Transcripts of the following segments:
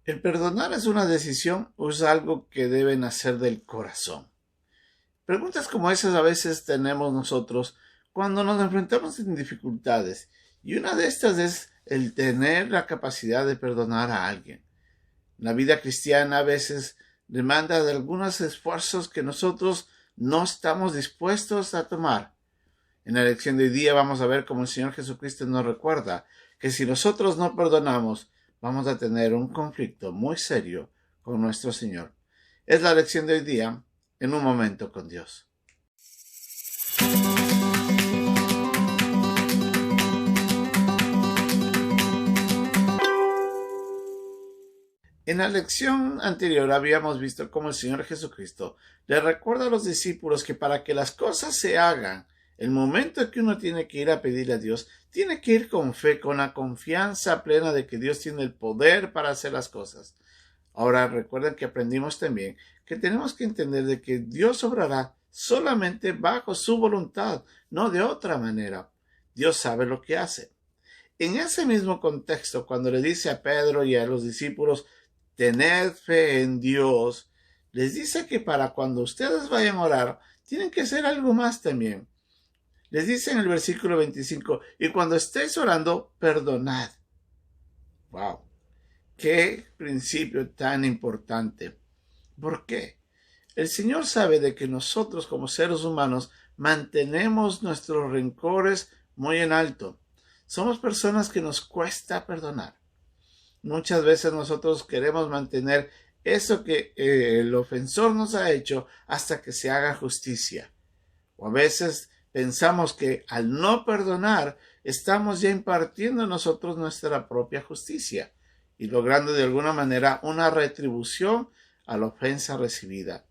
El perdonar es una decisión o es algo que debe nacer del corazón. Preguntas como esas a veces tenemos nosotros cuando nos enfrentamos en dificultades, y una de estas es el tener la capacidad de perdonar a alguien. La vida cristiana a veces demanda de algunos esfuerzos que nosotros no estamos dispuestos a tomar. En la lección de hoy día vamos a ver cómo el Señor Jesucristo nos recuerda que si nosotros no perdonamos, vamos a tener un conflicto muy serio con nuestro Señor. Es la lección de hoy día, en un momento con Dios. En la lección anterior habíamos visto cómo el Señor Jesucristo le recuerda a los discípulos que para que las cosas se hagan, el momento en que uno tiene que ir a pedirle a Dios, tiene que ir con fe, con la confianza plena de que Dios tiene el poder para hacer las cosas. Ahora recuerden que aprendimos también que tenemos que entender de que Dios obrará solamente bajo su voluntad, no de otra manera. Dios sabe lo que hace. En ese mismo contexto, cuando le dice a Pedro y a los discípulos, tened fe en Dios, les dice que para cuando ustedes vayan a orar, tienen que hacer algo más también. Les dice en el versículo 25, y cuando estéis orando, perdonad. ¡Wow! ¡Qué principio tan importante! ¿Por qué? El Señor sabe de que nosotros como seres humanos mantenemos nuestros rencores muy en alto. Somos personas que nos cuesta perdonar. Muchas veces nosotros queremos mantener eso que el ofensor nos ha hecho hasta que se haga justicia. O a veces pensamos que al no perdonar estamos ya impartiendo nosotros nuestra propia justicia y logrando de alguna manera una retribución a la ofensa recibida.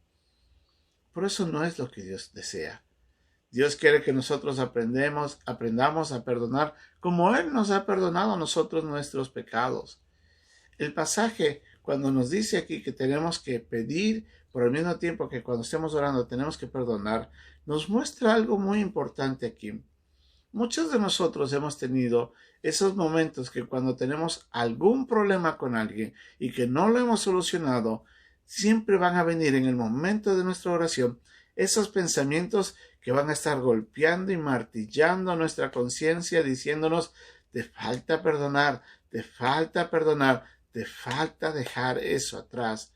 Por eso no es lo que Dios desea. Dios quiere que nosotros aprendamos a perdonar como Él nos ha perdonado a nosotros nuestros pecados. El pasaje, cuando nos dice aquí que tenemos que pedir, por el mismo tiempo que cuando estemos orando tenemos que perdonar, nos muestra algo muy importante aquí. Muchos de nosotros hemos tenido esos momentos que cuando tenemos algún problema con alguien y que no lo hemos solucionado, siempre van a venir en el momento de nuestra oración esos pensamientos que van a estar golpeando y martillando nuestra conciencia, diciéndonos, te falta perdonar, te falta perdonar, te falta dejar eso atrás.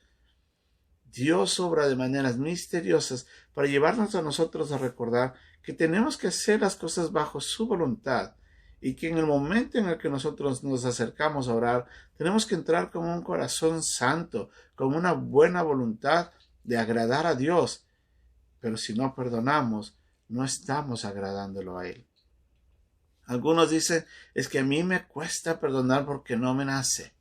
Dios obra de maneras misteriosas para llevarnos a nosotros a recordar que tenemos que hacer las cosas bajo su voluntad y que en el momento en el que nosotros nos acercamos a orar, tenemos que entrar con un corazón santo, con una buena voluntad de agradar a Dios. Pero si no perdonamos, no estamos agradándolo a Él. Algunos dicen, es que a mí me cuesta perdonar porque no me nace.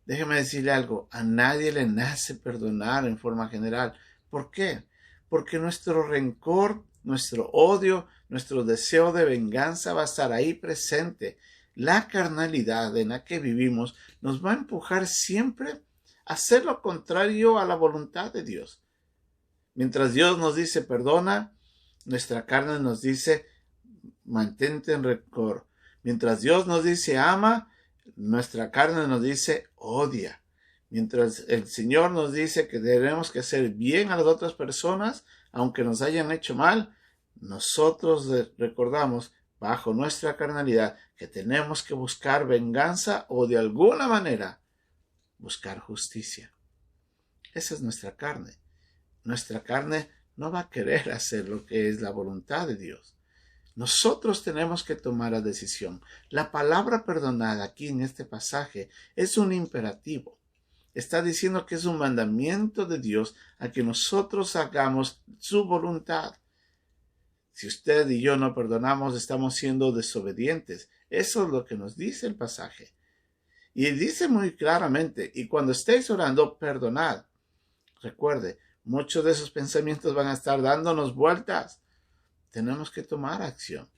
Déjeme decirle algo, a nadie le nace perdonar en forma general. ¿Por qué? Porque nuestro rencor, nuestro odio, nuestro deseo de venganza va a estar ahí presente. La carnalidad en la que vivimos nos va a empujar siempre a hacer lo contrario a la voluntad de Dios. Mientras Dios nos dice perdona, nuestra carne nos dice mantente en rencor. Mientras Dios nos dice ama, nuestra carne nos dice odia. Mientras el Señor nos dice que tenemos que hacer bien a las otras personas, aunque nos hayan hecho mal, nosotros recordamos bajo nuestra carnalidad que tenemos que buscar venganza o de alguna manera buscar justicia. Esa es nuestra carne. Nuestra carne no va a querer hacer lo que es la voluntad de Dios. Nosotros tenemos que tomar la decisión. La palabra perdonada aquí en este pasaje es un imperativo. Está diciendo que es un mandamiento de Dios a que nosotros hagamos su voluntad. Si usted y yo no perdonamos, estamos siendo desobedientes. Eso es lo que nos dice el pasaje. Y dice muy claramente, y cuando estéis orando, perdonad. Recuerde, muchos de esos pensamientos van a estar dándonos vueltas. Tenemos que tomar acción.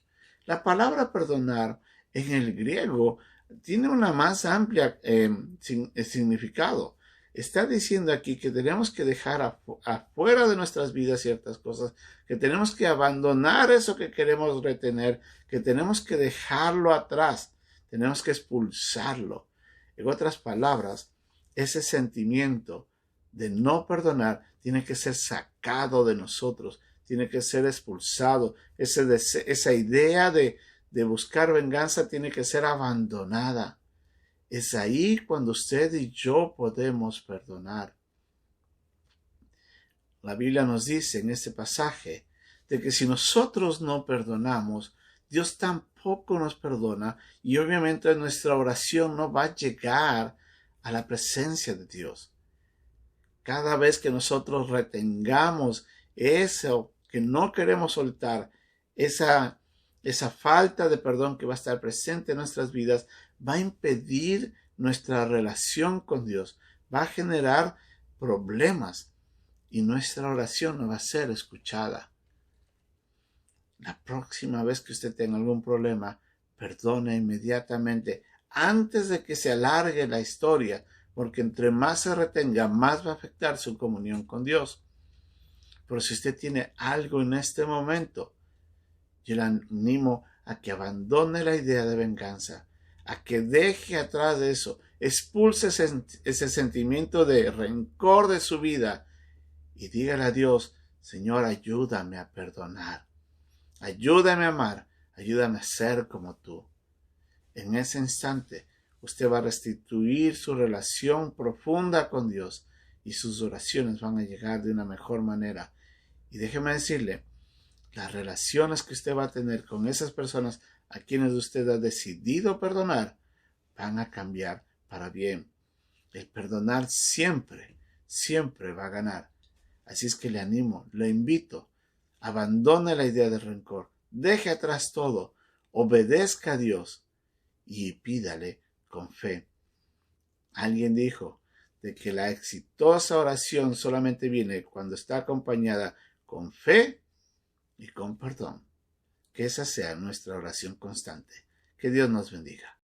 La palabra perdonar en el griego tiene una más amplia significado. Está diciendo aquí que tenemos que dejar afuera de nuestras vidas ciertas cosas, que tenemos que abandonar eso que queremos retener, que tenemos que dejarlo atrás, tenemos que expulsarlo. En otras palabras, ese sentimiento de no perdonar tiene que ser sacado de nosotros, tiene que ser expulsado. Esa idea de buscar venganza tiene que ser abandonada. Es ahí cuando usted y yo podemos perdonar. La Biblia nos dice en este pasaje de que si nosotros no perdonamos, Dios tampoco nos perdona y obviamente nuestra oración no va a llegar a la presencia de Dios. Cada vez que nosotros retengamos eso que no queremos soltar, esa falta de perdón que va a estar presente en nuestras vidas, va a impedir nuestra relación con Dios, va a generar problemas y nuestra oración no va a ser escuchada. La próxima vez que usted tenga algún problema, perdone inmediatamente antes de que se alargue la historia, porque entre más se retenga, más va a afectar su comunión con Dios. Pero si usted tiene algo en este momento, yo le animo a que abandone la idea de venganza, a que deje atrás de eso, expulse ese sentimiento de rencor de su vida y dígale a Dios: Señor, ayúdame a perdonar, ayúdame a amar, ayúdame a ser como tú. En ese instante, usted va a restituir su relación profunda con Dios y sus oraciones van a llegar de una mejor manera. Y déjeme decirle, las relaciones que usted va a tener con esas personas a quienes usted ha decidido perdonar van a cambiar para bien. El perdonar siempre, siempre va a ganar. Así es que le animo, le invito, abandone la idea del rencor, deje atrás todo, obedezca a Dios y pídale con fe. Alguien dijo de que la exitosa oración solamente viene cuando está acompañada con fe y con perdón. Que esa sea nuestra oración constante. Que Dios nos bendiga.